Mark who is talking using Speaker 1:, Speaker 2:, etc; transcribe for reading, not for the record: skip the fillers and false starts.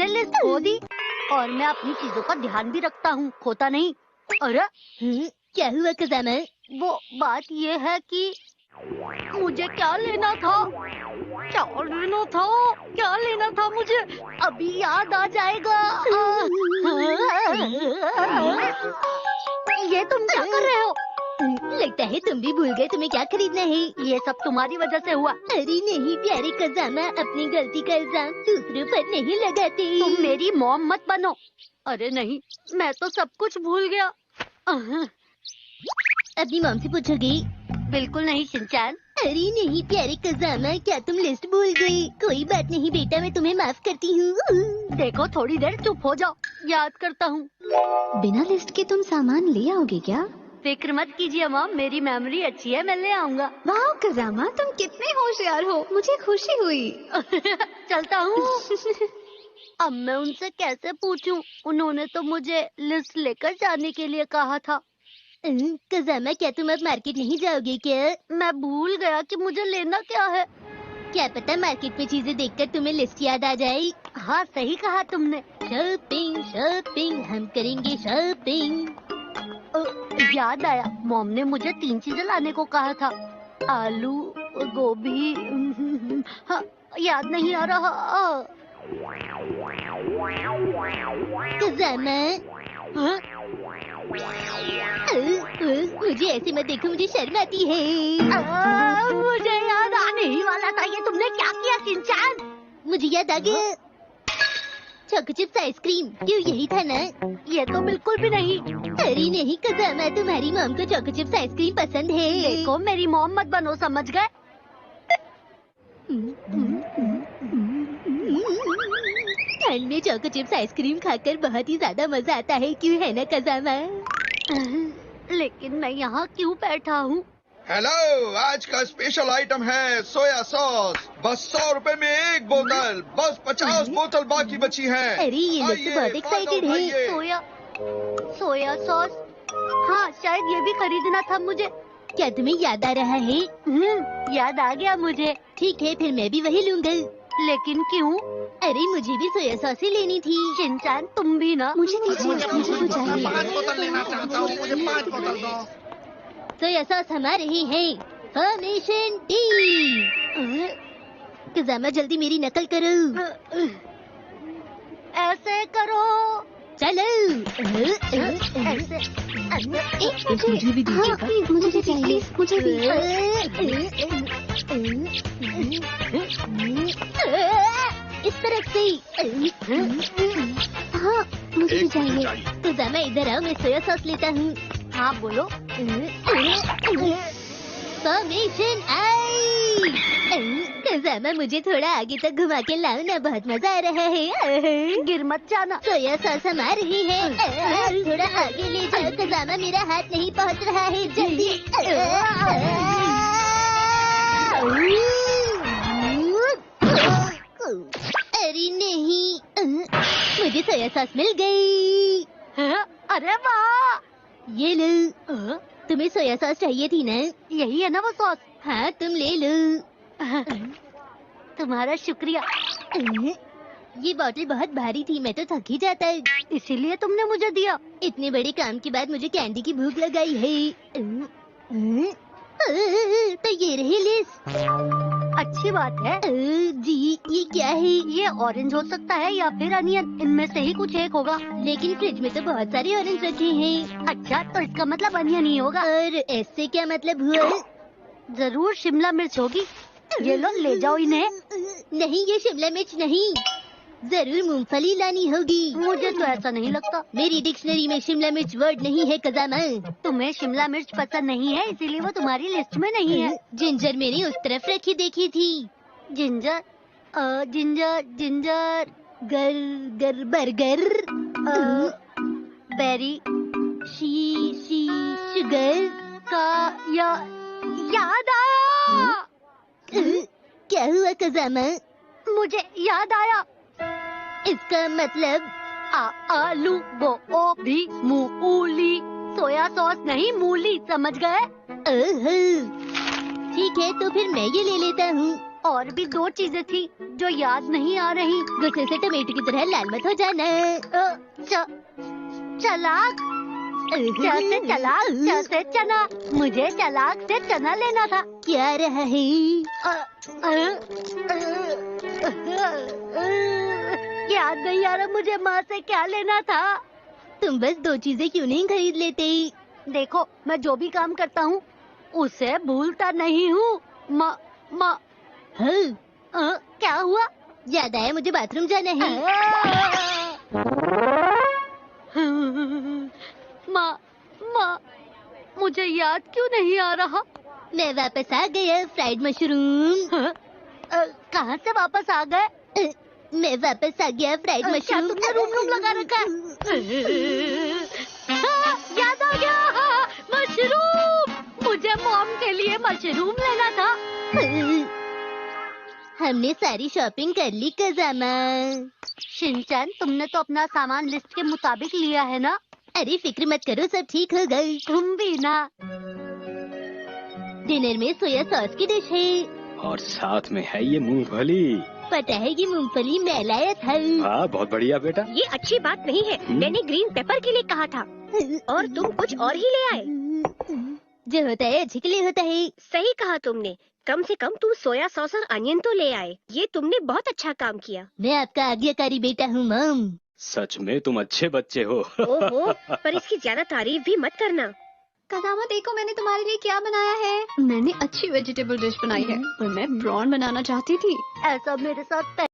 Speaker 1: तुमने लिस्ट खो दी। और मैं अपनी चीजों का ध्यान भी रखता हूँ, खोता नहीं। अरे
Speaker 2: क्या हुआ खजाना?
Speaker 1: वो बात ये है कि मुझे क्या लेना था, क्या लेना था मुझे अभी याद आ जाएगा। ये तुम क्या कर रहे हो?
Speaker 2: लगता है तुम भी भूल गए तुम्हें क्या खरीदना है।
Speaker 1: ये सब तुम्हारी वजह से हुआ।
Speaker 2: अरे नहीं प्यारे खजाना, अपनी गलती का इल्जाम दूसरों पर नहीं लगाते।
Speaker 1: तुम मेरी मॉम मत बनो। अरे नहीं, मैं तो सब कुछ भूल गया।
Speaker 2: अपनी मॉम से पूछोगी?
Speaker 1: बिल्कुल नहीं शिनचैन।
Speaker 2: अरे नहीं प्यारे खजाना, क्या तुम लिस्ट भूल गई? कोई बात नहीं बेटा, मैं तुम्हें माफ करती हूँ।
Speaker 1: देखो थोड़ी देर चुप हो जाओ, याद करता हूँ।
Speaker 2: बिना लिस्ट के तुम सामान ले आओगे क्या?
Speaker 1: फिक्र मत कीजिए मॉम, मेरी मेमोरी अच्छी है, मैं ले आऊंगा।
Speaker 2: वाह खजाना, तुम कितने होशियार हो, मुझे खुशी हुई।
Speaker 1: चलता हूँ। अब मैं उनसे कैसे पूछूं? उन्होंने तो मुझे लिस्ट लेकर जाने के लिए कहा था।
Speaker 2: खजाना, क्या तुम अब मार्केट नहीं जाओगे क्या?
Speaker 1: मैं भूल गया कि मुझे लेना क्या है।
Speaker 2: क्या पता मार्केट में चीजें देखकर तुम्हें लिस्ट याद आ जाए।
Speaker 1: हाँ सही कहा तुमने।
Speaker 2: शॉपिंग शॉपिंग, हम करेंगे शॉपिंग।
Speaker 1: याद आया, मॉम ने मुझे 3 चीजें लाने को कहा था। आलू, गोभी, हाँ, याद नहीं आ रहा।
Speaker 2: खजाना, मुझे ऐसे मत देखो, मुझे शर्म आती है।
Speaker 1: मुझे याद आने ही वाला था। ये तुमने क्या किया शिनचैन?
Speaker 2: मुझे याद आ गया, चॉको चिप्स आइसक्रीम। क्यों, यही था ना?
Speaker 1: ये तो बिल्कुल भी नहीं।
Speaker 2: अरे नहीं खजाना, तुम्हारी मॉम को चॉको चिप्स आइसक्रीम पसंद है।
Speaker 1: देखो मेरी मॉम मत बनो, समझ गए?
Speaker 2: ठंड में चॉको चिप्स आइसक्रीम खाकर बहुत ही ज्यादा मजा आता है, क्यों है ना खजाना?
Speaker 1: लेकिन मैं यहाँ क्यों बैठा हूँ?
Speaker 3: हेलो, आज का स्पेशल आइटम है सोया सॉस। बस 100 रुपए में 1 बोतल, बस 50 बोतल बाकी बची है।
Speaker 2: अरे ये लोग तो बहुत एक्साइटेड है।
Speaker 1: सोया सॉस, हाँ शायद ये भी खरीदना था मुझे।
Speaker 2: क्या तुम्हें याद आ रहा है?
Speaker 1: याद आ गया मुझे।
Speaker 2: ठीक है, फिर मैं भी वही लूंगा।
Speaker 1: लेकिन क्यों?
Speaker 2: अरे मुझे भी सोया सॉस ही लेनी थी।
Speaker 1: शिनचैन तुम भी ना?
Speaker 2: मुझे तो चाहिए।
Speaker 3: 5 बोतल लेना चाहता हूँ, मुझे 5 बोतल दो।
Speaker 2: सोया सॉस हमारे ही है। Formation T. खजाना जल्दी मेरी नकल करो।
Speaker 1: ऐसे करो।
Speaker 2: चलो।
Speaker 1: ऐसे।
Speaker 2: मुझे भी दीजिएगा। मुझे भी चाहिए, मुझे भी। इस तरफ से। हाँ मुझे भी चाहिए। खजाना इधर आओ, मैं सोया सॉस लेता हूँ।
Speaker 1: हाँ बोलो।
Speaker 2: फॉर्मेशन आई। खजाना मुझे थोड़ा आगे तक घुमा के लाओ ना, बहुत मजा आ रहा है।
Speaker 1: गिर मत जाना।
Speaker 2: सोया सॉस हमारे ही है। थोड़ा आगे ले जाओ खजाना, मेरा हाथ नहीं पहुंच रहा है, जल्दी। अरे नहीं, मुझे सोया सॉस मिल गई।
Speaker 1: अरे वाह,
Speaker 2: ये लो। तुम्हें सोया सॉस चाहिए थी ना?
Speaker 1: यही है ना वो सॉस?
Speaker 2: हाँ तुम ले लो।
Speaker 1: तुम्हारा शुक्रिया।
Speaker 2: ये बोतल बहुत भारी थी, मैं तो थक ही जाता,
Speaker 1: इसीलिए तुमने मुझे दिया।
Speaker 2: इतने बड़े काम के बाद मुझे कैंडी की भूख लगाई है। तो ये रही लिस्ट।
Speaker 1: अच्छी बात है।
Speaker 2: जी ये क्या है?
Speaker 1: ये ऑरेंज हो सकता है या फिर अनियन, इनमें से ही कुछ एक होगा।
Speaker 2: लेकिन फ्रिज में तो बहुत सारे ऑरेंज रखे हैं।
Speaker 1: अच्छा, तो इसका मतलब अनियन ही होगा।
Speaker 2: और ऐसे क्या मतलब हुआ?
Speaker 1: जरूर शिमला मिर्च होगी। ये लो, ले जाओ इन्हें।
Speaker 2: नहीं, ये शिमला मिर्च नहीं, जरूर मूंगफली लानी होगी।
Speaker 1: मुझे तो ऐसा नहीं लगता।
Speaker 2: मेरी डिक्शनरी में शिमला मिर्च वर्ड नहीं है खजाना।
Speaker 1: तुम्हें शिमला मिर्च पसंद नहीं है, इसीलिए वो तुम्हारी लिस्ट में नहीं है।
Speaker 2: जिंजर मैंने उस तरफ रखी देखी थी।
Speaker 1: जिंजर, जिंजर, जिंजर,
Speaker 2: गर गर बर्गर,
Speaker 1: बेरी,
Speaker 2: शी शुगर
Speaker 1: का याद आया।
Speaker 2: क्या हुआ खजाना?
Speaker 1: मुझे याद आया।
Speaker 2: इसका मतलब
Speaker 1: आलू, गोभी, मूली। सोया सॉस नहीं, मूली, समझ गए?
Speaker 2: ठीक है, तो फिर मैं ये ले लेता हूँ।
Speaker 1: और भी 2 चीजें थी जो याद नहीं आ रही।
Speaker 2: गुस्से से टमाटर की तरह लाल मत हो जाना।
Speaker 1: चलाक, च से चलाक, च से चना। मुझे चलाक से चना लेना था।
Speaker 2: क्या रहा है?
Speaker 1: याद नहीं आ रहा मुझे माँ से क्या लेना था।
Speaker 2: तुम बस 2 चीजें क्यों नहीं खरीद लेते?
Speaker 1: देखो, मैं जो भी काम करता हूँ उसे भूलता नहीं हूँ। माँ माँ,
Speaker 2: हाँ,
Speaker 1: क्या हुआ?
Speaker 2: याद आया मुझे बाथरूम जाना है।
Speaker 1: माँ माँ, मुझे याद क्यों नहीं आ रहा?
Speaker 2: मैं वापस आ गया, फ्राइड मशरूम।
Speaker 1: कहाँ से वापस आ गए?
Speaker 2: मैं वापस आ गया, फ्राइड
Speaker 1: क्या
Speaker 2: मशरूम।
Speaker 1: तुमने रूम लगा रखा है? याद आ गया, मशरूम। मुझे मॉम के लिए मशरूम लेना था।
Speaker 2: हमने सारी शॉपिंग कर ली कज़ामा।
Speaker 1: शिनचैन, तुमने तो अपना सामान लिस्ट के मुताबिक लिया है ना?
Speaker 2: अरे फिक्र मत करो, सब ठीक हो गई।
Speaker 1: तुम भी ना।
Speaker 2: डिनर में सोया सॉस की डिश है।
Speaker 4: और साथ में है ये मूंगफली।
Speaker 2: पता है ये मूंगफली मैं लाया था।
Speaker 4: हाँ, बहुत बढ़िया बेटा।
Speaker 5: ये अच्छी बात नहीं है। मैंने ग्रीन पेपर के लिए कहा था और तुम कुछ और ही ले आए।
Speaker 2: जो होता है अच्छे के लिए होता है।
Speaker 5: सही कहा तुमने। कम से कम तुम सोया सॉस और अनियन तो ले आए। ये तुमने बहुत अच्छा काम किया।
Speaker 2: मैं आपका आज्ञाकारी बेटा हूँ मॉम।
Speaker 4: सच में तुम अच्छे बच्चे हो।
Speaker 5: ओहो, पर इसकी ज्यादा तारीफ भी मत करना।
Speaker 6: कज़ामा देखो मैंने तुम्हारे लिए क्या बनाया है। मैंने अच्छी वेजिटेबल डिश बनाई है पर मैं प्रॉन बनाना चाहती थी।
Speaker 1: ऐसा मेरे साथ